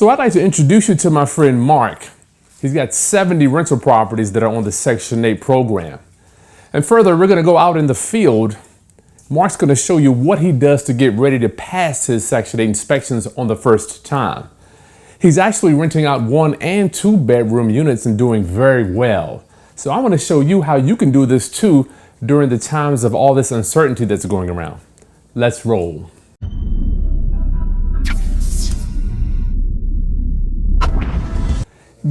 So I'd like to introduce you to my friend Mark. He's got 70 rental properties that are on the Section 8 program. And further, we're going to go out in the field. Mark's going to show you what he does to get ready to pass his Section 8 inspections on the first time. He's actually renting out 1 and 2 bedroom units and doing very well. So I want to show you how you can do this too during the times of all this uncertainty that's going around. Let's roll.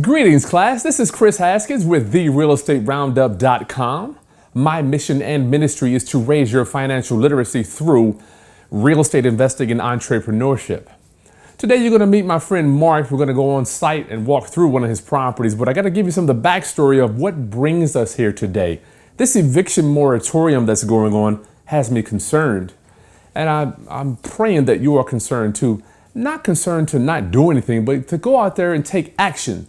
Greetings, class. This is Chris Haskins with TheRealEstateRoundup.com. My mission and ministry is to raise your financial literacy through real estate investing and entrepreneurship. Today, you're going to meet my friend Mark. We're going to go on site and walk through one of his properties, but I got to give you some of the backstory of what brings us here today. This eviction moratorium that's going on has me concerned, and I'm praying that you are concerned too. Not concerned to not do anything, but to go out there and take action.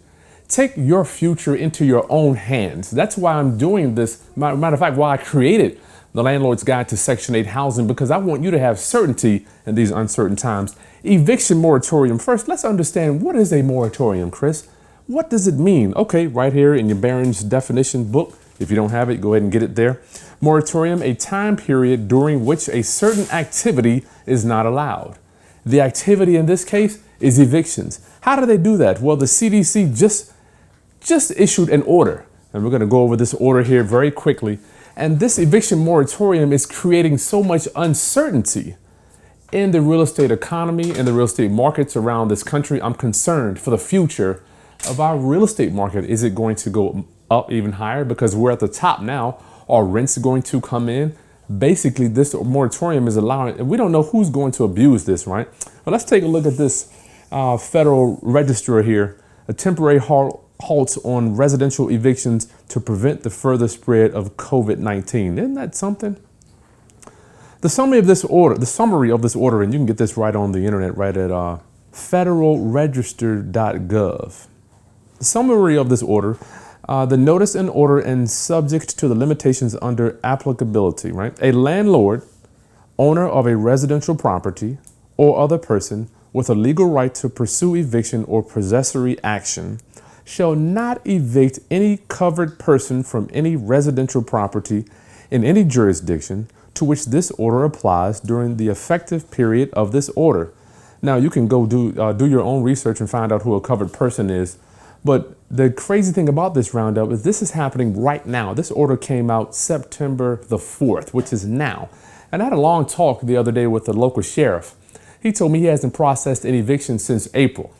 Take your future into your own hands. That's why I'm doing this. Matter of fact, why I created the Landlord's Guide to Section 8 Housing, because I want you to have certainty in these uncertain times. Eviction moratorium. First, let's understand, what is a moratorium, Chris? What does it mean? Okay, right here in your Barron's definition book. If you don't have it, go ahead and get it there. Moratorium, a time period during which a certain activity is not allowed. The activity in this case is evictions. How do they do that? Well, the CDC just issued an order, and we're going to go over this order here very quickly. And this eviction moratorium is creating so much uncertainty in the real estate economy and the real estate markets around this country. I'm concerned for the future of our real estate market. Is it going to go up even higher because we're at the top now? Are rents going to come in? Basically, this moratorium is allowing, and we don't know who's going to abuse this, right? But let's take a look at this Federal Register here. A temporary halts on residential evictions to prevent the further spread of COVID-19. Isn't that something? The summary of this order, and you can get this right on the internet, right at federalregister.gov. The summary of this order, the notice and order and subject to the limitations under applicability, right? A landlord, owner of a residential property or other person with a legal right to pursue eviction or possessory action shall not evict any covered person from any residential property in any jurisdiction to which this order applies during the effective period of this order. Now, you can go do your own research and find out who a covered person is. But the crazy thing about this roundup is this is happening right now. This order came out September the 4th, which is now. And I had a long talk the other day with the local sheriff. He told me he hasn't processed an eviction since April.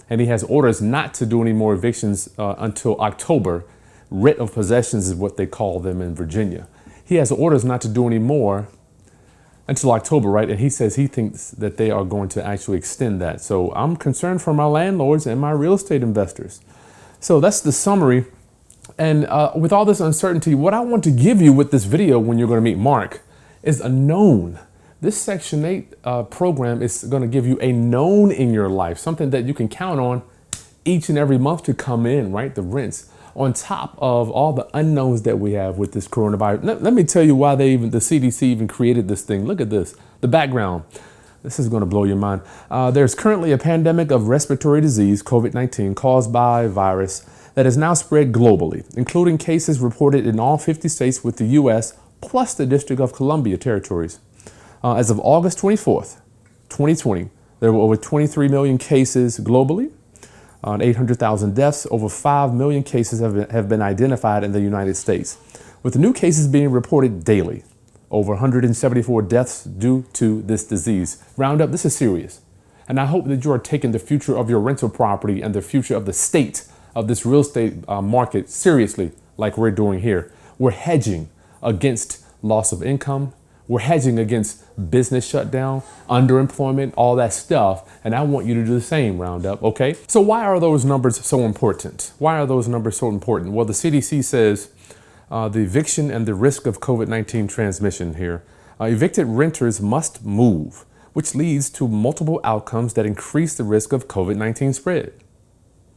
And he has orders not to do any more evictions until October. Writ of possessions is what they call them in Virginia. He has orders not to do any more until October, right? And he says he thinks that they are going to actually extend that. So I'm concerned for my landlords and my real estate investors. So that's the summary. And with all this uncertainty, what I want to give you with this video when you're going to meet Mark is a known. This Section 8 program is going to give you a known in your life, something that you can count on each and every month to come in, right? The rents, on top of all the unknowns that we have with this coronavirus. Let me tell you why the CDC even created this thing. Look at this, the background. This is going to blow your mind. There's currently a pandemic of respiratory disease, COVID-19, caused by a virus that has now spread globally, including cases reported in all 50 states with the U.S. plus the District of Columbia territories. As of August 24th, 2020, there were over 23 million cases globally, 800,000 deaths. Over 5 million cases have been identified in the United States, with new cases being reported daily. Over 174 deaths due to this disease. Roundup, this is serious. And I hope that you are taking the future of your rental property and the future of the state of this real estate market seriously, like we're doing here. We're hedging against loss of income. We're hedging against business shutdown, underemployment, all that stuff. And I want you to do the same, Roundup, okay? So why are those numbers so important? Why are those numbers so important? Well, the CDC says the eviction and the risk of COVID-19 transmission here. Evicted renters must move, which leads to multiple outcomes that increase the risk of COVID-19 spread.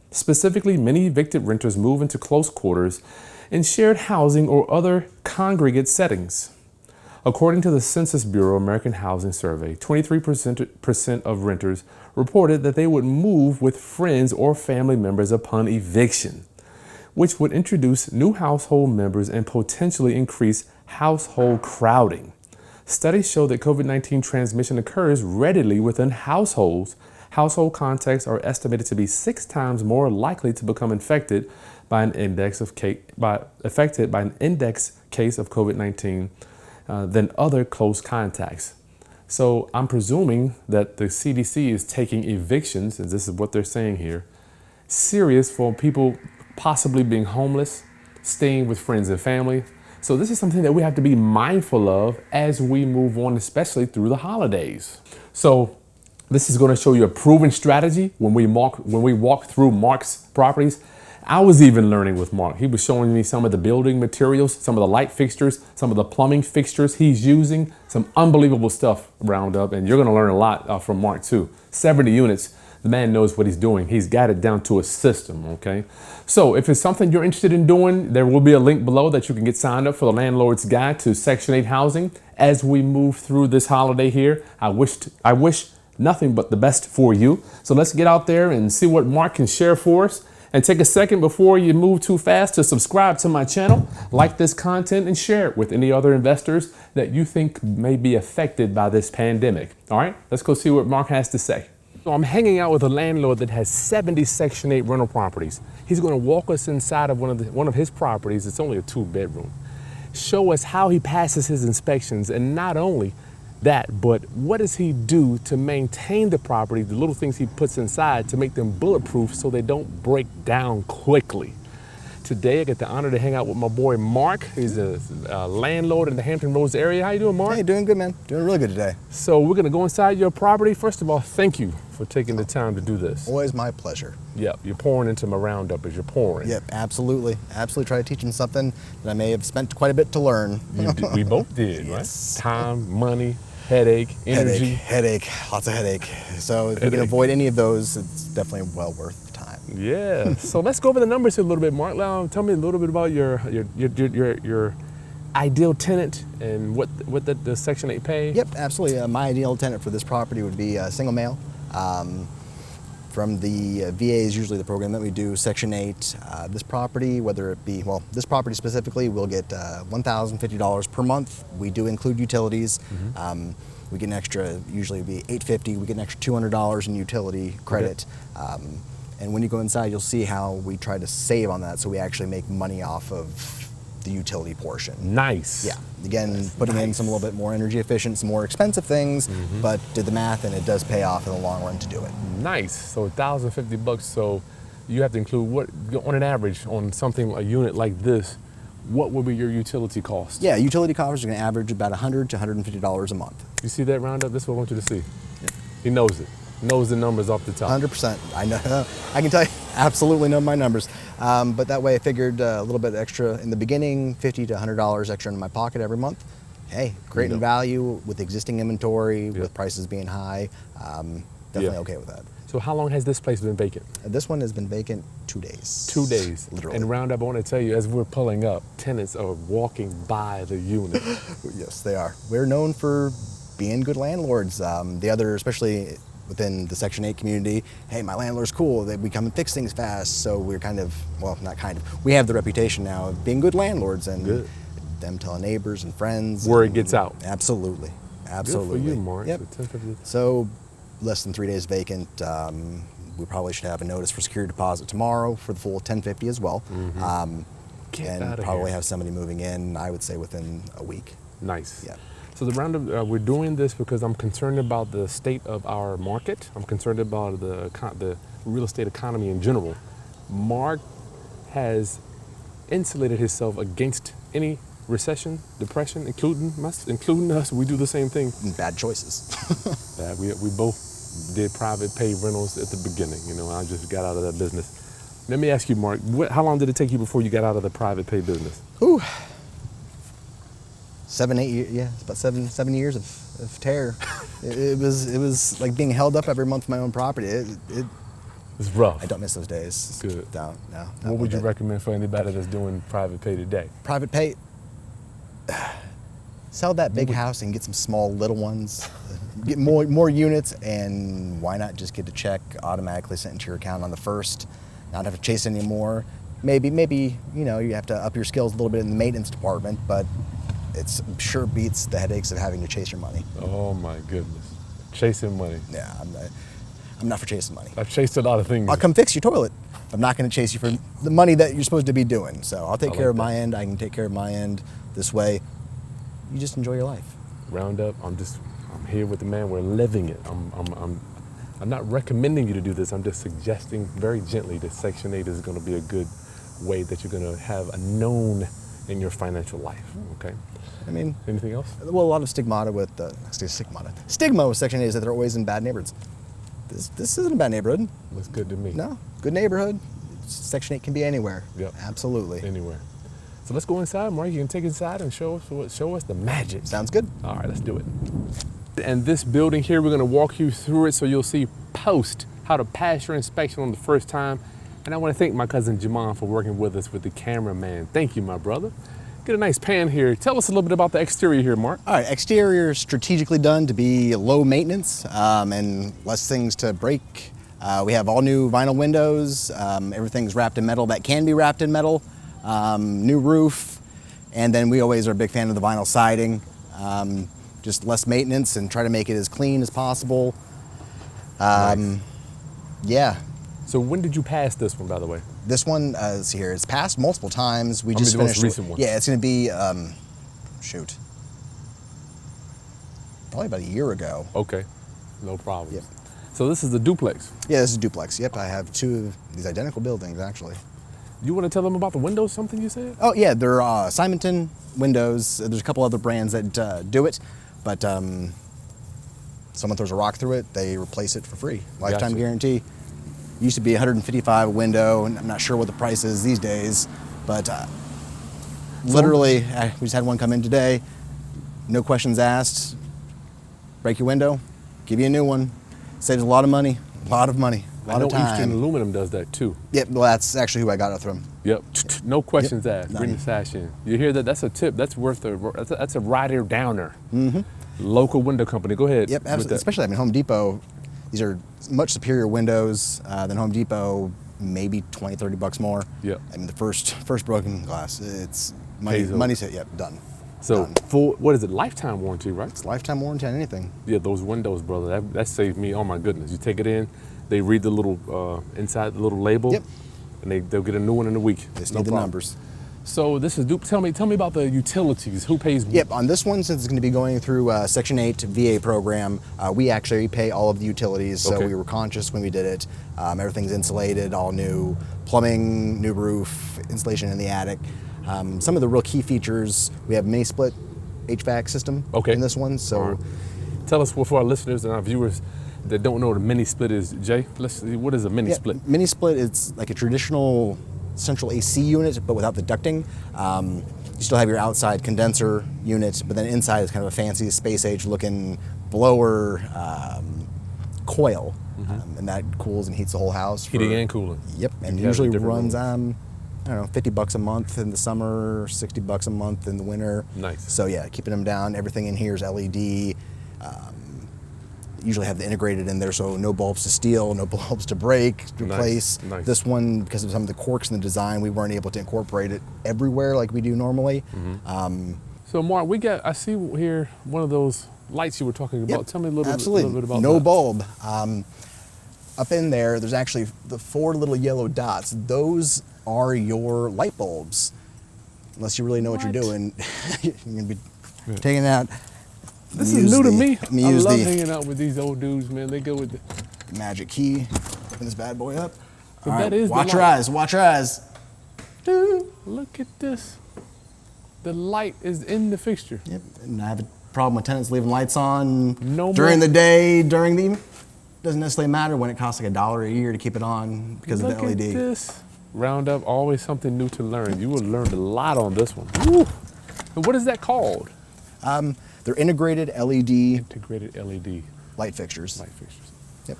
Specifically, many evicted renters move into close quarters in shared housing or other congregate settings. According to the Census Bureau American Housing Survey, 23% of renters reported that they would move with friends or family members upon eviction, which would introduce new household members and potentially increase household crowding. Studies show that COVID-19 transmission occurs readily within households. Household contacts are estimated to be 6 times more likely to become infected by an index case of COVID-19 than other close contacts. So I'm presuming that the CDC is taking evictions, and this is what they're saying here, serious for people possibly being homeless, staying with friends and family. So this is something that we have to be mindful of as we move on, especially through the holidays. So this is going to show you a proven strategy when we walk through Marc's properties. I was even learning with Marc. He was showing me some of the building materials, some of the light fixtures, some of the plumbing fixtures he's using, some unbelievable stuff round up, and you're going to learn a lot from Marc too. 70 units. The man knows what he's doing. He's got it down to a system, okay? So if it's something you're interested in doing, there will be a link below that you can get signed up for the Landlord's Guide to Section 8 housing. As we move through this holiday here, I wish nothing but the best for you. So let's get out there and see what Marc can share for us. And take a second before you move too fast to subscribe to my channel, like this content, and share it with any other investors that you think may be affected by this pandemic. All right, let's go see what Marc has to say. So I'm hanging out with a landlord that has 70 Section 8 rental properties. He's going to walk us inside of one of his properties. It's only a 2-bedroom. Show us how he passes his inspections, and not only that, but what does he do to maintain the property, the little things he puts inside to make them bulletproof so they don't break down quickly. Today I get the honor to hang out with my boy Marc. He's a landlord in the Hampton Roads area. How you doing, Marc? Hey, doing good, man. Doing really good today. So we're gonna go inside your property. First of all, thank you for taking the time to do this. Always my pleasure. Yep, you're pouring into my roundup as you're pouring. Yep, absolutely. Absolutely try to teach him something that I may have spent quite a bit to learn. We both did, Yes. right? Time, money, headache, energy. Headache, lots of headache. So if you can avoid any of those, it's definitely well worth the time. Yeah. So let's go over the numbers here a little bit, Marc. Tell me a little bit about your ideal tenant and what the Section 8 pay. Yep, absolutely. My ideal tenant for this property would be a single male. From the VA is usually the program that we do, Section 8. This property, whether it be, well, this property specifically, will get $1,050 per month. We do include utilities. Mm-hmm. We get an extra, usually it would be $850. We get an extra $200 in utility credit. Okay. And when you go inside, you'll see how we try to save on that, so we actually make money off of the utility portion. Nice. Yeah. Again, putting in some a little bit more energy efficient, some more expensive things, but did the math and it does pay off in the long run to do it. Nice. So $1,050. So you have to include what, on an average, on something, a unit like this, what would be your utility cost? Yeah, utility costs are going to average about $100 to $150 a month. You see that roundup? This is what I want you to see. Yeah. He knows it. Knows the numbers off the top. 100%. I know. I can tell you, absolutely know my numbers. But that way I figured a little bit extra in the beginning, $50 to $100 extra in my pocket every month. Hey, creating value with existing inventory, with prices being high. Definitely okay with that. So how long has this place been vacant? This one has been vacant 2 days. 2 days. Literally. And roundup, I want to tell you, as we're pulling up, tenants are walking by the unit. Yes, they are. We're known for being good landlords. The other, especially within the Section 8 community, hey, my landlord's cool, we come and fix things fast, so we're kind of, well, not kind of, we have the reputation now of being good landlords and them telling neighbors and friends. Word gets out. Absolutely, absolutely. Good for you, Marc. Yep. So less than 3 days vacant. We probably should have a notice for security deposit tomorrow for the full $1,050 as well. And probably have somebody moving in, I would say, within a week. Nice. Yeah. So the roundup, we're doing this because I'm concerned about the state of our market. I'm concerned about the real estate economy in general. Marc has insulated himself against any recession, depression, including us. We do the same thing. Bad choices. We both did private pay rentals at the beginning. You know, I just got out of that business. Let me ask you, Marc, how long did it take you before you got out of the private pay business? Ooh. 7, 8 years, yeah, it's about seven years of terror. It was like being held up every month for my own property. It's rough. I don't miss those days. Good. No. What would you recommend for anybody that's doing private pay today? Private pay, Sell that big house and get some small little ones. Get more units, and why not just get the check automatically sent into your account on the first, not have to chase anymore. Maybe you know, you have to up your skills a little bit in the maintenance department, but it's sure beats the headaches of having to chase your money. Oh my goodness, chasing money. Yeah, I'm not for chasing money. I've chased a lot of things. I'll come fix your toilet. I'm not going to chase you for the money that you're supposed to be doing. So I'll take care of my end. I can take care of my end this way. You just enjoy your life. Round up. I'm here with the man. We're living it. I'm not recommending you to do this. I'm just suggesting very gently that Section 8 is going to be a good way that you're going to have a known in your financial life. Okay. I mean, anything else? Well, a lot of stigma with Section 8 is that they're always in bad neighborhoods. This isn't a bad neighborhood. Looks good to me. No, good neighborhood. Section 8 can be anywhere. Yep. Absolutely. Anywhere. So let's go inside, Mark. You can take inside and show us the magic. Sounds good. All right, let's do it. And this building here, we're going to walk you through it so you'll see post how to pass your inspection on the first time. And I want to thank my cousin Jamon for working with us with the cameraman. Thank you, my brother. Get a nice pan here. Tell us a little bit about the exterior here, Mark. All right, exterior strategically done to be low maintenance and less things to break. We have all new vinyl windows. Everything's wrapped in metal that can be wrapped in metal. New roof. And then we always are a big fan of the vinyl siding. Just less maintenance and try to make it as clean as possible. Nice. Yeah. So when did you pass this one, by the way? This one, let's see here, it's passed multiple times. We How many just the most finished. recent one? Yeah, it's going to be, probably about a year ago. Okay, no problem. Yep. So this is the duplex. Yeah, this is duplex. Yep, I have two of these identical buildings actually. You want to tell them about the windows, something you said? Oh yeah, they're Simonton windows. There's a couple other brands that do it, but someone throws a rock through it, they replace it for free. Lifetime Gotcha. guarantee. Used to be $155 a window, and I'm not sure what the price is these days, but literally, we just had one come in today. No questions asked. Break your window, give you a new one. Saves a lot of money, a lot of time. I know Eastern Aluminum does that too. Yep, well that's actually who I got it from. Yep, no questions asked. None. Bring the sash in. You hear that? That's a tip. That's worth that's a rider downer. Mm-hmm. Local window company. Go ahead. Yep, absolutely. Especially, I mean, Home Depot, these are much superior windows than Home Depot, maybe $20-$30 more. Yep. I mean, the first broken glass, it's money's hit, yep, done. So done. full, what is it, lifetime warranty, right? It's lifetime warranty on anything. Yeah, those windows, brother, that saved me, oh my goodness. You take it in, they read the little, inside the little label, Yep. and they'll get a new one in a week. They just No need the problem. numbers. So this is, tell me about the utilities. Who pays? Yep, on this one, since it's going to be going through Section 8 VA program, we actually pay all of the utilities, so Okay. we were conscious when we did it. Everything's insulated, all new plumbing, new roof, insulation in the attic. Some of the real key features, we have mini split HVAC system Okay. in this one. So All right. Tell us, for our listeners and our viewers that don't know what a mini split is, Jay, let's see, what is a mini split? Mini split, it's like a traditional central AC unit, but without the ducting. You still have your outside condenser unit, but then inside is kind of a fancy space age looking blower coil, and that cools and heats the whole house. Heating and cooling. Yep, and You have usually different runs rooms. I don't know, $50 a month in the summer, $60 a month in the winter. Nice. So yeah, keeping them down. Everything in here is LED. Usually have the integrated in there, so no bulbs to steal, no bulbs to break, to replace. Nice. This one, because of some of the quirks in the design, we weren't able to incorporate it everywhere like we do normally. So Mark, I see here one of those lights you were talking about. Yep, Tell me a little bit about no that. bulb. Up in there, there's actually the 4 little yellow dots. Those are your light bulbs. Unless you really know what you're doing, you're gonna be taking out. This is new to me. Let me I use love the hanging out with these old dudes, man. They go with the... magic key. Open this bad boy up. So All that right, is the watch your light. eyes. Watch your eyes. Look at this. The light is in the fixture. Yep. And I have a problem with tenants leaving lights on No during more. the day, during the evening. Doesn't necessarily matter when it costs like $1 a year to keep it on because Look of the LED. at this. Roundup, always something new to learn. You will learn a lot on this one. Woo. And what is that called? They're integrated LED Integrated LED light fixtures. light fixtures. Yep.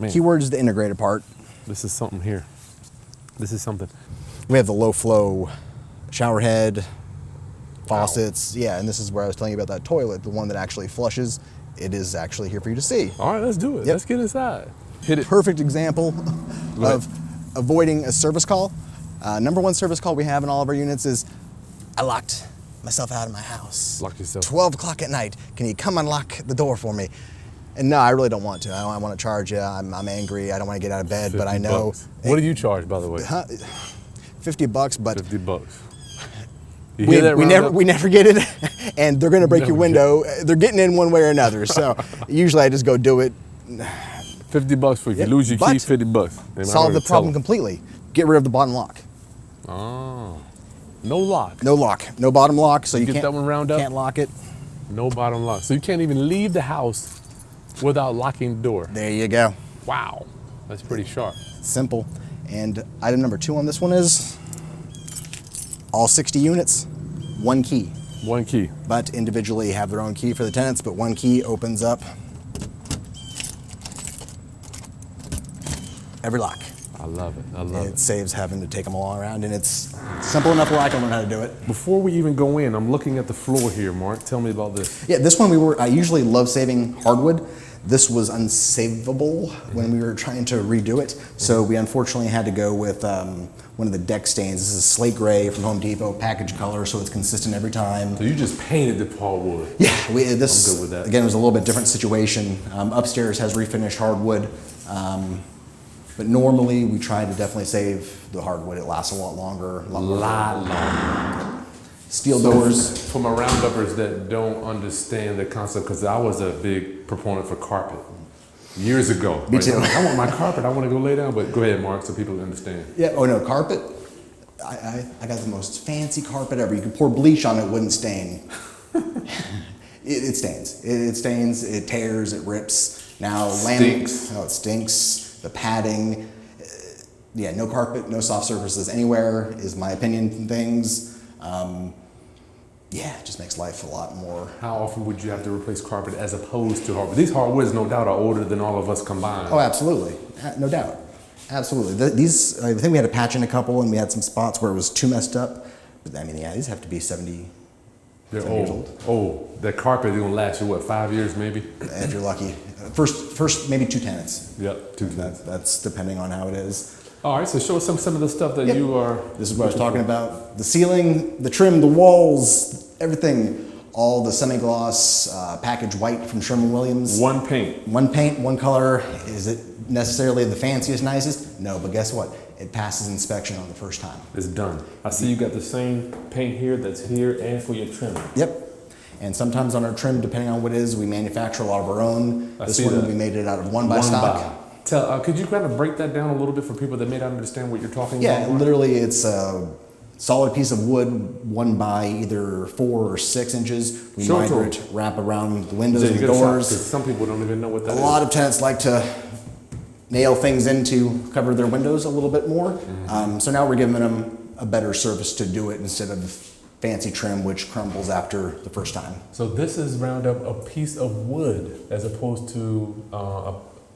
Man, Keyword is the integrated part. this is something here. This is something. We have the low flow shower head, faucets. Yeah, and this is where I was telling you about that toilet, the one that actually flushes. It is actually here for you to see. All right, let's do it. Yep. Let's get inside. Hit it. Perfect example ahead. of avoiding a service call. Number one service call we have in all of our units is, I locked myself out of my house. Lock yourself. 12 o'clock at night. Can you come unlock the door for me? And no, I really don't want to. I want to charge you. I'm angry. I don't want to get out of bed, but I know. $50. What do you charge, by the way? $50, but $50. You hear that, we never get it, and they're going to break your Never window. They're getting in one way or another. So usually I just go do it. $50 for if Yep, you lose your but key. $50. Solve the problem completely. Get rid of the bottom lock. Oh, no lock. No lock. No bottom lock, so you get can't, that one round up? can't lock it. No bottom lock. So you can't even leave the house without locking the door. There you go. Wow, that's pretty sharp. Simple. And item number 2 on this one is all 60 units, one key. One key. But individually have their own key for the tenants, but one key opens up every lock. I love it. I love It it. saves having to take them all around, and it's simple enough where I can learn how to do it. Before we even go in, I'm looking at the floor here, Mark. Tell me about this. Yeah, this one I usually love saving hardwood. This was unsavable when we were trying to redo it. So we unfortunately had to go with one of the deck stains. This is slate gray from Home Depot, package color, so it's consistent every time. So you just painted the hardwood. Yeah, I'm good this with that. again was a little bit different situation. Upstairs has refinished hardwood, but normally we try to definitely save the hardwood. It lasts a lot longer. A lot longer. Steel doors. For my rounduppers that don't understand the concept, because I was a big proponent for carpet years ago. Me too. I want my carpet. I want to go lay down. But go ahead, Mark, so people understand. Yeah. Oh no, carpet. I got the most fancy carpet ever. You could pour bleach on it, it wouldn't stain. It stains. It stains. It tears. It rips. Now Stinks. Oh, it stinks. The padding. Yeah, no carpet, no soft surfaces anywhere is my opinion on things. Yeah, it just makes life a lot more. How often would you have to replace carpet as opposed to hardwood? These hardwoods, no doubt, are older than all of us combined. Oh, absolutely. No doubt. Absolutely. These, I think we had to patch in a couple, and we had some spots where it was too messed up. But I mean, yeah, these have to be 70. They're 70 years old. Oh, that carpet is gonna last you what, 5 years maybe? If you're lucky. First maybe 2 tenants. Yep, 2 tenants. That's depending on how it is. All right, so show us some of the stuff that Yep. you are. This is what I was talking about. The ceiling, the trim, the walls, everything. All the semi-gloss, package white from Sherwin-Williams. One paint. One paint, one color. Is it necessarily the fanciest, nicest? No, but guess what? It passes inspection on the first time. It's done. I see you got the same paint here that's here and for your trim. Yep. And sometimes on our trim, depending on what it is, we manufacture a lot of our own. I This see one, that. we made it out of one by stock. Could you kind of break that down a little bit for people that may not understand what you're talking Yeah, about? literally it's a solid piece of wood, 1 by either 4 or 6 inches. We Show it to miter it, wrap around the windows and Because doors. some people don't even know what that A is. lot of tenants like to nail things in to cover their windows a little bit more. So now we're giving them a better service to do it instead of fancy trim, which crumbles after the first time. So this is round up a piece of wood as opposed to,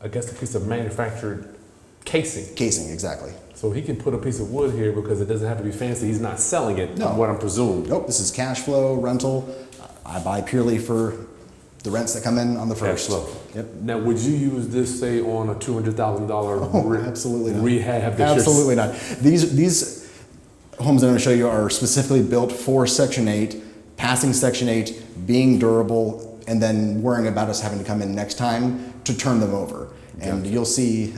I guess, a piece of manufactured casing. Casing, exactly. So he can put a piece of wood here because it doesn't have to be fancy. He's not selling it, No. what I'm presuming. Nope, this is cash flow, rental. I buy purely for the rents that come in on the Cash first. flow. Yep. Now, would you use this, say, on a $200,000 Oh, absolutely not. rehab? That Absolutely not. These homes that I'm going to show you are specifically built for Section 8, passing Section 8, being durable, and then worrying about us having to come in next time to turn them over. And Gotcha. you'll see,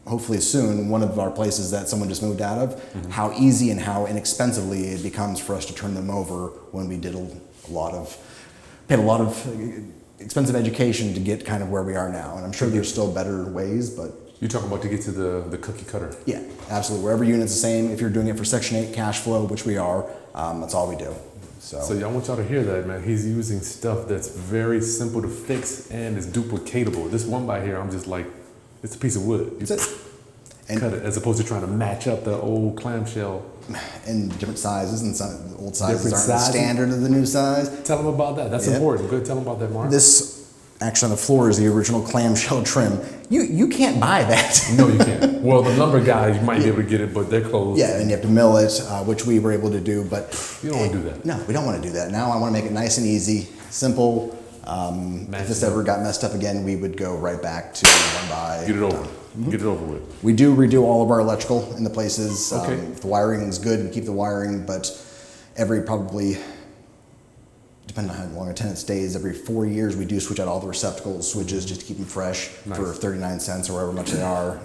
hopefully soon, one of our places that someone just moved out of, how easy and how inexpensively it becomes for us to turn them over when we did paid a lot of expensive education to get kind of where we are now. And I'm sure there's still better ways, but You're talking about to get to the cookie cutter. yeah, absolutely. Wherever unit's the same, if you're doing it for Section 8 cash flow, which we are, that's all we do. So I want y'all to hear that, man. He's using stuff that's very simple to fix and is duplicatable. This one by here, I'm just like, it's a piece of wood. You That's it. And, cut it as opposed to trying to match up the old clamshell. and different sizes, and some old sizes Different aren't the sizes. standard of the new size. Tell them about that. That's Yeah. important. Good. Tell them about that, Mark. This actually on the floor is the original clamshell trim. You can't buy that. No, you can't. Well, the lumber guys might be able to get it, but they're closed. Yeah, and you have to mill it, which we were able to do, but You don't want to do that. no, we don't want to do that. Now I want to make it nice and easy, simple. If this ever got messed up again, we would go right back to one by. Get it over. Get it over with. We do redo all of our electrical in the places. Okay. If the wiring is good, we keep the wiring, but every probably, depending on how long a tenant stays, every 4 years we do switch out all the receptacle switches just to keep them fresh for 39 cents or however much they are.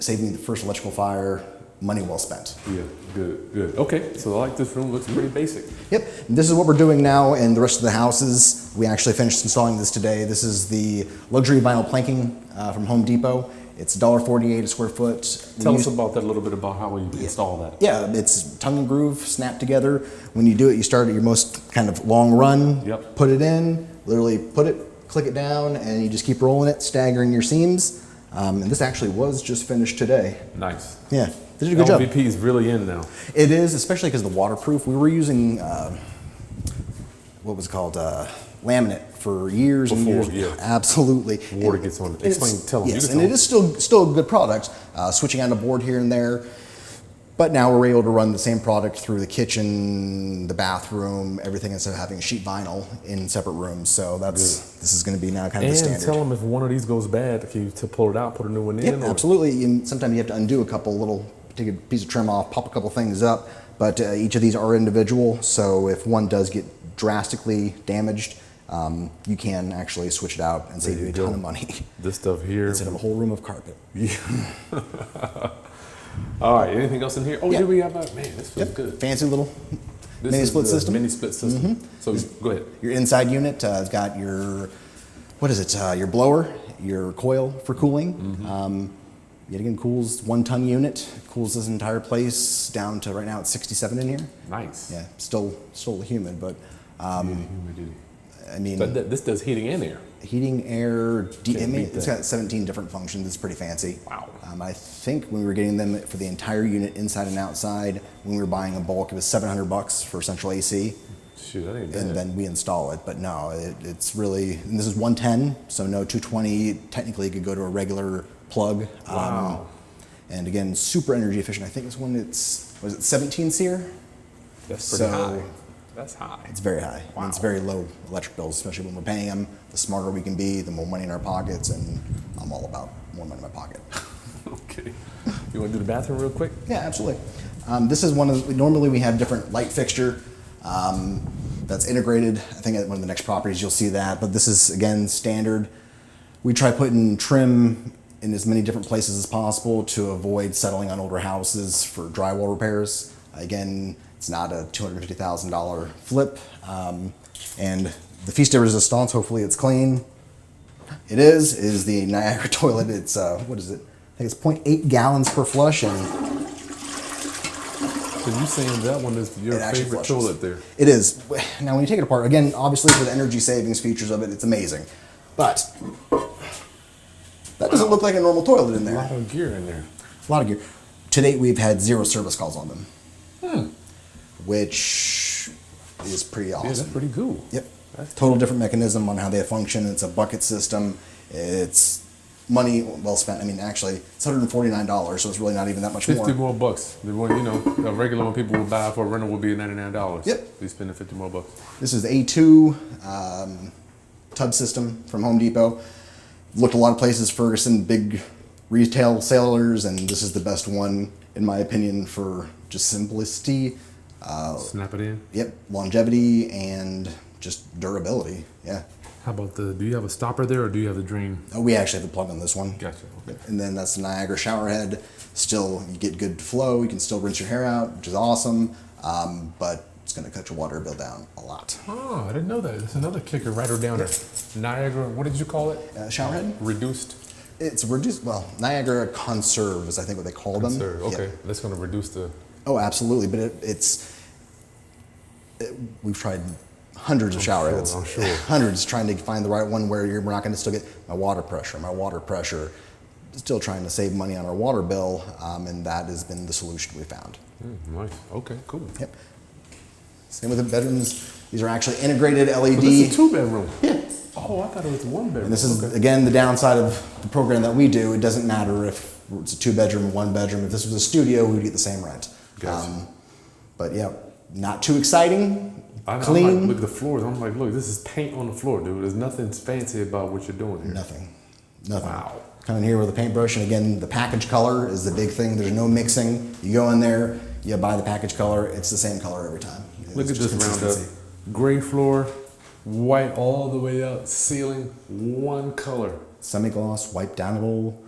Saving the first electrical fire, money well spent. Yeah, good. Okay, so I like this room. Looks pretty basic. Yep, and this is what we're doing now in the rest of the houses. We actually finished installing this today. This is the luxury vinyl planking from Home Depot. It's $1.48 a square foot. Tell us about that, a little bit about how we install that. Yeah, it's tongue and groove, snap together. When you do it, you start at your most kind of long run, Yep. put it in, literally put it, click it down, and you just keep rolling it, staggering your seams. And this actually was just finished today. Nice. Yeah, they did a good job. LVP is really in now. It is, especially because the waterproof. We were using, what was it called, laminate for years and Before, years. yeah. Absolutely. Water gets on it. Explain, tell them. Yes, and it is still a good product. Switching out a board here and there. But now we're able to run the same product through the kitchen, the bathroom, everything, instead of having sheet vinyl in separate rooms. So this is going to be now kind of the And standard. tell them if one of these goes bad, if you to pull it out, put a new one in. Yep, or- absolutely. And sometimes you have to undo a couple little, take a piece of trim off, pop a couple things up. But each of these are individual. So if one does get drastically damaged, you can actually switch it out and save you a ton of money This stuff here. instead of a whole room of carpet. Yeah. All right. Anything else in here? Oh, Yeah. here we have. Man, this feels good. Fancy little This mini is split the system. Mini split system. So go ahead. Your inside unit has got your, what is it? Your blower, your coil for cooling. Yet again, cools 1 ton unit. Cools this entire place down to right now it's 67 in here. Nice. Yeah, still humid, but Humidity. I mean, But this does heating and air. heating, air, Can't beat it's that. got 17 different functions. It's pretty fancy. Wow. I think when we were getting them for the entire unit, inside and outside, when we were buying a bulk, it was $700 for central AC, Shoot, that ain't bad. and then we install it. But no, it's really, and this is 110, so no 220. Technically, it could go to a regular plug. Wow. And again, super energy efficient. I think this one, was it 17 SEER? That's pretty so- high. That's high. It's very high. And it's very low electric bills, especially when we're paying them. The smarter we can be, the more money in our pockets, and I'm all about more money in my pocket. Okay. You want to do the bathroom real quick? Yeah, absolutely. This is one of the, normally we have different light fixture that's integrated. I think at one of the next properties you'll see that, but this is again standard. We try putting trim in as many different places as possible to avoid settling on older houses for drywall repairs. Again, it's not a $250,000 flip. And the piece de resistance, hopefully it's clean. It is the Niagara toilet. It's, what is it? I think it's 0.8 gallons per flush, and So you saying that one is your it actually favorite flushes. toilet there? It is. Now, when you take it apart, again, obviously for the energy savings features of it, it's amazing. But that doesn't look like a normal toilet in A there. lot of gear in there. A lot of gear. To date, we've had 0 service calls on them, which is pretty awesome. Yeah, that's pretty cool. Yep. That's Total different mechanism on how they function. It's a bucket system. It's money well spent. I mean, actually, it's $149, so it's really not even that much 50 more. more bucks. The one, a regular one people would buy for a rental would be $99. Yep. You spending 50 more bucks. This is the A2 tub system from Home Depot. Looked a lot of places, Ferguson, big retail sellers, and this is the best one, in my opinion, for just simplicity. Snap it in. Yep, longevity and just durability. Yeah. How about do you have a stopper there or do you have the drain? Oh, we actually have the plug on this one. Gotcha. Okay. And then that's the Niagara shower head. Still, you get good flow. You can still rinse your hair out, which is awesome. But it's going to cut your water bill down a lot. Oh, I didn't know that. That's another kicker right down there. Niagara, what did you call it? Shower head? Reduced. It's reduced. Well, Niagara Conserve is I think what they call them. Sir, okay. Yeah. That's going to reduce the. Oh, absolutely. But we've tried hundreds of shower heads. I'm sure. Hundreds trying to find the right one where we're not going to still get my water pressure. Still trying to save money on our water bill, and that has been the solution we found. Nice. Okay, cool. Yep. Same with the bedrooms. These are actually integrated LED. But this is a 2-bedroom. Yeah. Oh, I thought it was one bedroom. And this is, again, the downside of the program that we do. It doesn't matter if it's a 2-bedroom or 1-bedroom. If this was a studio, we would get the same rent. Gotcha. But yeah, not too exciting, I'm clean. like, look at the floors. I'm like, look, this is paint on the floor, dude. There's nothing fancy about what you're doing here. Nothing. Wow. Come in here with a paintbrush, and again, the package color is the big thing. There's no mixing. You go in there, you buy the package color. It's the same color every time. Look It's at this just round consistency. up. Gray floor, white all the way up, ceiling, one color. Semi-gloss, wiped down a little.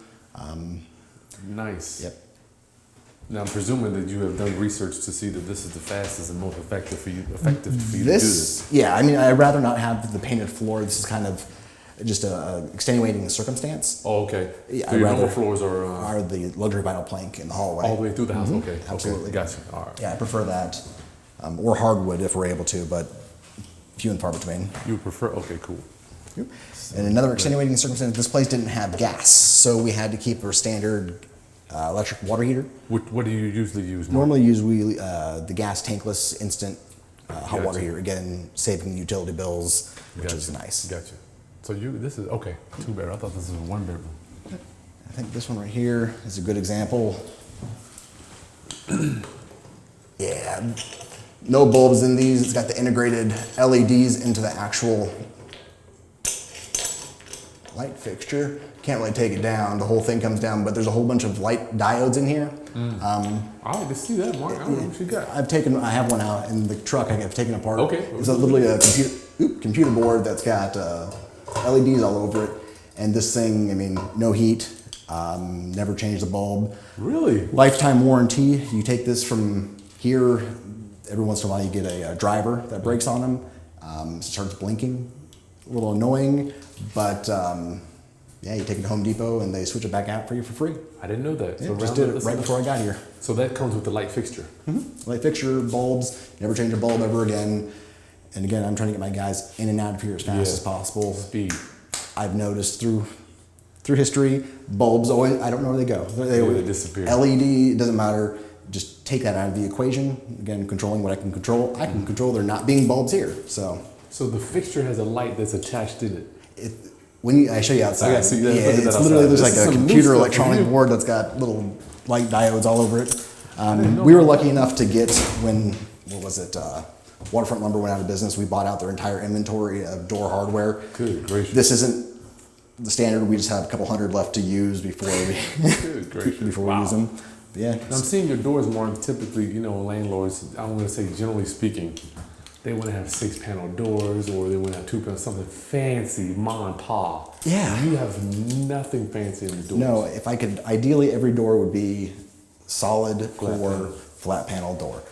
Nice. Yep. Now I'm presuming that you have done research to see that this is the fastest and most effective for you to do this. This, yeah, I mean, I'd rather not have the painted floor. This is kind of just a extenuating circumstance. Oh, okay. Yeah, So I'd your normal rather- floors are Are the luxury vinyl plank in the hallway. all the way through the house. Okay. Absolutely. Okay. Gotcha. All right. Yeah, I prefer that. Or hardwood if we're able to, but few and far between. You prefer? Okay. Cool. And another extenuating circumstance, this place didn't have gas, so we had to keep our standard electric water heater. What do you usually use? Mark? Normally use the gas tankless instant hot water Gotcha. heater, again, saving utility bills, which is Gotcha. nice. Gotcha. So this is okay. 2-bedroom. I thought this was 1-bedroom. I think this one right here is a good example. Yeah, no bulbs in these. It's got the integrated LEDs into the actual light fixture. Can't really take it down. The whole thing comes down, but there's a whole bunch of light diodes in here. I like to see that, Mark. I don't know what you got. I have one out in the truck. I've taken apart. Okay. It's literally a computer board that's got LEDs all over it. And this thing, I mean, no heat, never changed the bulb. Really? Lifetime warranty. You take this from here, every once in a while you get a driver that breaks on them. Starts blinking. A little annoying, but yeah, you take it to Home Depot and they switch it back out for you for free. I didn't know that. Yeah, So just round did up it this- right before I got here. So that comes with the light fixture. Light fixture, bulbs, never change a bulb ever again. And again, I'm trying to get my guys in and out of here as fast as possible. Speed. I've noticed through history, bulbs always, I don't know where they go. They disappear. LED, it doesn't matter. Just take that out of the equation. Again, controlling what I can control. I can control there not being bulbs here. So the fixture has a light that's attached in it. I show you outside, I gotta see that. yeah, Look at that it's outside. literally there's This like is a some new computer stuff for electronic you. board that's got little light diodes all over it. know We were about lucky enough to get Waterfront Lumber went out of business. We bought out their entire inventory of door hardware. Good gracious. This isn't the standard. We just have a couple hundred left to use before we Good gracious. before Wow. we use them. But yeah, I'm seeing your doors more typically, landlords, I'm going to say generally speaking, they want to have 6-panel doors or they want to have 2-panel, something fancy, mom and pop. Yeah. You have nothing fancy in the doors. no. If I could, ideally every door would be solid core panel. flat panel door.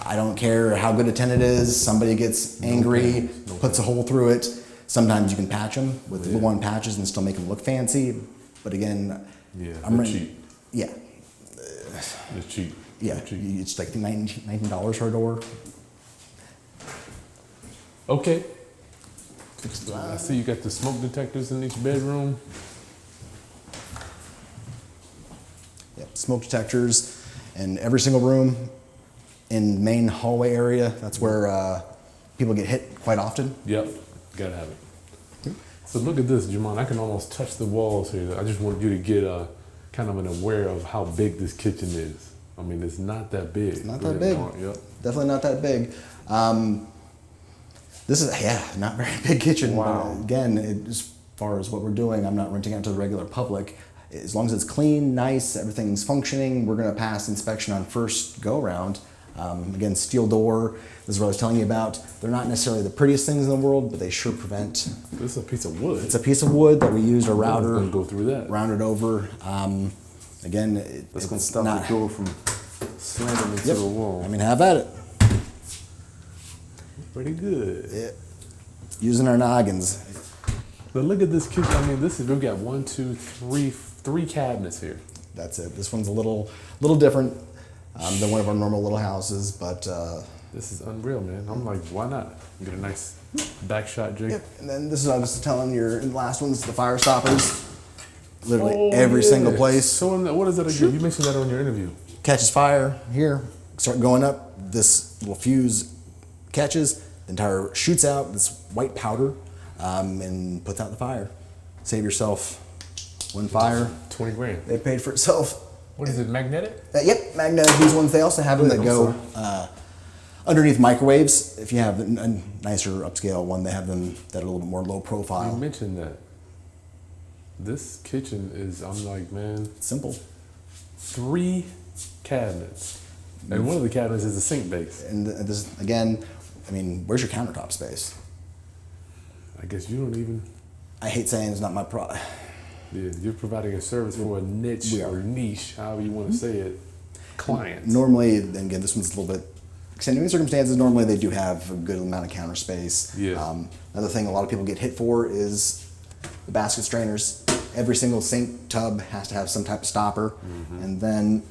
I don't care how good a tenant is. Somebody gets angry, puts a hole through it. Sometimes you can patch them with glue on patches and still make them look fancy. But again, Yeah, I'm they're renting- cheap. Yeah, It's cheap. yeah. They're cheap. It's like $19 for a door. Okay. I see you got the smoke detectors in each bedroom. Yep, smoke detectors in every single room. In main hallway area, that's where people get hit quite often. Yep, gotta have it. So look at this, Jamon. I can almost touch the walls here. I just want you to get kind of an aware of how big this kitchen is. I mean, it's not that big. It's not Go that ahead, big. Mark. Yep. Definitely not that big. This is, not very big kitchen. Wow. But again, as far as what we're doing, I'm not renting out to the regular public. As long as it's clean, nice, everything's functioning, we're gonna pass inspection on first go around. Again, steel door, this is what I was telling you about. They're not necessarily the prettiest things in the world, but they sure prevent. This is a piece of wood. It's a piece of wood that we used a I'm router, gonna go through that. rounded over. Again, That's gonna it's stop not, the door from slamming into Yep. the wall. I mean, have at it. Pretty good. Yeah. Using our noggins. But look at this kitchen. I mean, we've got 1, 2, 3, 3 cabinets here. That's it. This one's a little different than one of our normal little houses, but This is unreal, man. I'm like, why not? Get a nice back shot, Jake. yep. And then this is I was telling your last one's the fire stoppers. Literally Oh, every yeah. single place So what is that again? You mentioned that on your interview. catches fire here. Start going up. This little fuse catches. The entire shoots out this white powder. and puts out the fire. Save yourself one fire. 20 grand. It paid for itself. What is it, magnetic? Yep, magnetic. These ones, they also have them that go underneath microwaves. If you have a nicer upscale one, they have them that are a little bit more low profile. You mentioned that. This kitchen is, I'm like, man, Simple. 3 cabinets. And one of the cabinets is a sink base. And this, again, I mean, where's your countertop space? I guess you don't even, I hate saying it's not my problem. yeah, you're providing a service for a niche We are. or niche, however you want to say it, clients. Normally, and again, this one's a little bit extenuating circumstances. Normally, they do have a good amount of counter space. Yeah. Another thing a lot of people get hit for is the basket strainers. Every single sink tub has to have some type of stopper. And then,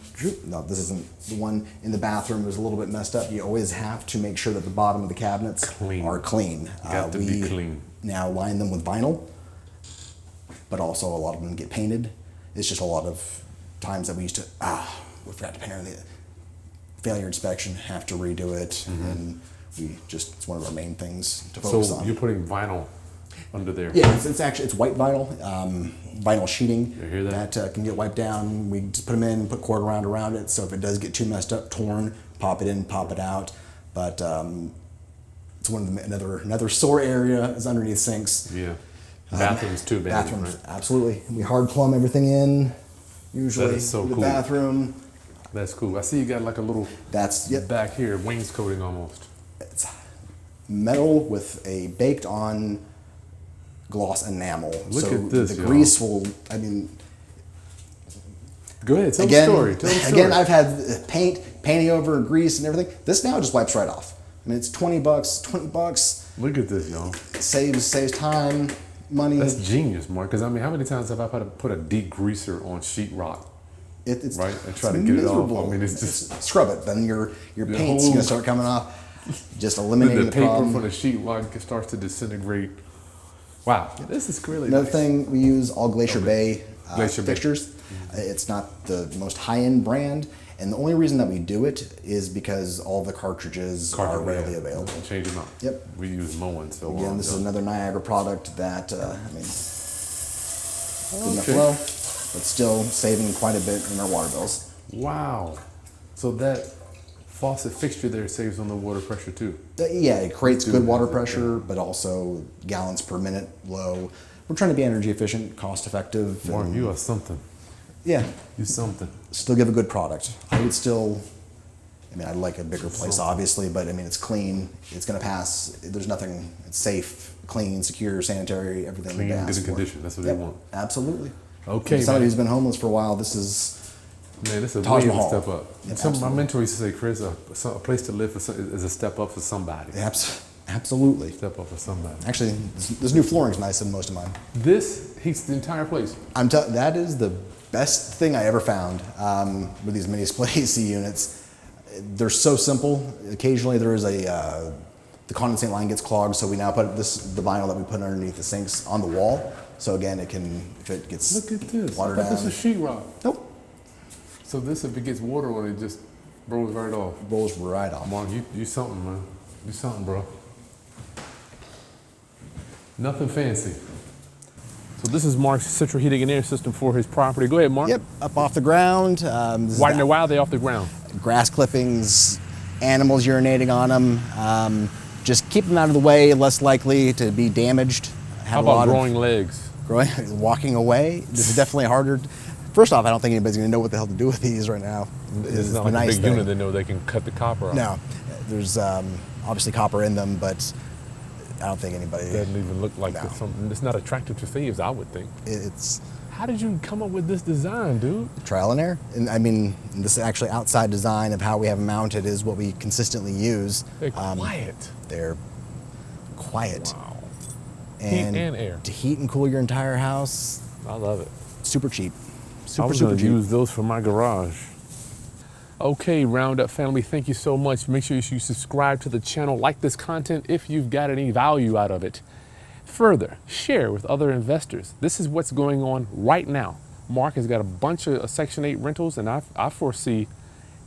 no, this isn't the one in the bathroom. Is a little bit messed up. You always have to make sure that the bottom of the cabinets are clean. Got to be clean. Now line them with vinyl, but also a lot of them get painted. It's just a lot of times that we used to, we forgot to paint it. The failure inspection, have to redo it. And it's one of our main things to focus So on. you're putting vinyl under there. Yeah, it's actually, it's white vinyl, vinyl sheeting You hear that? can get wiped down. We just put them in, put cord around it, so if it does get too messed up, torn, pop it in, pop it out. But it's one of the, another sore area is underneath sinks. Yeah. Bathrooms too, baby. Bathrooms, Right? absolutely. We hard plumb everything in, usually. That is so the cool. bathroom. That's cool. I see you got like a little That's, yep, back here, wainscoting almost. it's metal with a baked on gloss enamel. Look so at this, the y'all. grease will, I mean, Go ahead, tell again, the story. Tell the story. again, I've had painting over and grease and everything. This now just wipes right off. I mean, it's $20, $20. Look at this, y'all. Saves time, money. That's genius, Mark. Because I mean, how many times have I put a degreaser on sheetrock? It's Right, and try it's to get it off. miserable. I mean, it's just scrub it. Then your paint's whole- gonna start coming off. Just the eliminating the paper problem. from the sheetrock starts to disintegrate. Wow, this is really Another nice. thing, we use all Glacier Bay Glacier Bay. fixtures. It's not the most high-end brand, and the only reason that we do it is because all the cartridges are readily yeah. available. Change them out. Yep. We use mowing, so Again, this is another Niagara product that, I mean, good enough Okay. flow, but still saving quite a bit in our water bills. Wow. So that faucet fixture there saves on the water pressure too. Yeah, it creates Good. good water pressure, but also gallons per minute low. We're trying to be energy efficient, cost effective. Mark, and, you are something. yeah, You something. still give a good product. I would still, I mean, I'd like a bigger place, obviously, but I mean, it's clean. It's going to pass. There's nothing. It's safe, clean, secure, sanitary, everything. Clean, they good ask in for. condition. That's what Yep, they want. absolutely. Okay, Somebody man. who's been homeless for a while, this is Man, this is a Taj way to Mahal. step up. Yep, Some of my absolutely. mentor used to say, Chris, a place to live is a step up for somebody. absolutely. Step up for somebody. Actually, this new flooring's nice in most of mine. This heats the entire place. That is the best thing I ever found with these mini split AC units. They're so simple. Occasionally there is the condensate line gets clogged, so we now put the vinyl that we put underneath the sinks on the wall. So again, it can, if it gets Look at this. watered I thought down. this is sheetrock. Nope, So this, if it gets water on it, just rolls right off. rolls right off. Mark, you something, man. You something, bro. Nothing fancy. So this is Mark's central heating and air system for his property. Go ahead, Mark. Yep, up off the ground. Why are they off the ground? Grass clippings, animals urinating on them. Just keep them out of the way, less likely to be damaged. How about growing legs? Walking away? This is definitely harder. First off, I don't think anybody's gonna know what the hell to do with these right now. It's not the like a nice big thing. unit. They know they can cut the copper off. No, there's obviously copper in them, but I don't think anybody. It doesn't even look like No. something. It's not attractive to thieves, I would think. It's How did you come up with this design, dude? trial and error. And I mean, this actually outside design of how we have them mounted is what we consistently use. They're quiet. They're quiet. Wow. And Heat and air. to heat and cool your entire house, I love it. super cheap. I Super, was super gonna cheap. use those for my garage. Okay, Roundup family, thank you so much. Make sure you subscribe to the channel, like this content if you've got any value out of it. Further, share with other investors. This is what's going on right now. Mark has got a bunch of Section 8 rentals, and I foresee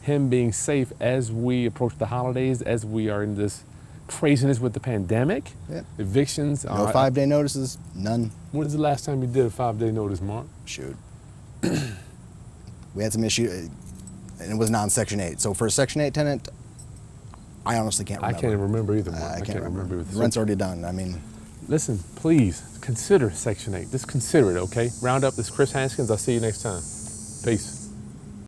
him being safe as we approach the holidays, as we are in this craziness with the pandemic, Yep. evictions. No 5-day notices, none. When was the last time you did a 5-day notice, Mark? Shoot. We had some issue, and it was non-Section 8. So for a Section 8 tenant, I honestly can't remember. I can't remember either, Mark. I can't remember. either. The rent's already done. I mean, Listen, please consider Section 8. Just consider it, okay? Round up, this is Chris Haskins. I'll see you next time. Peace.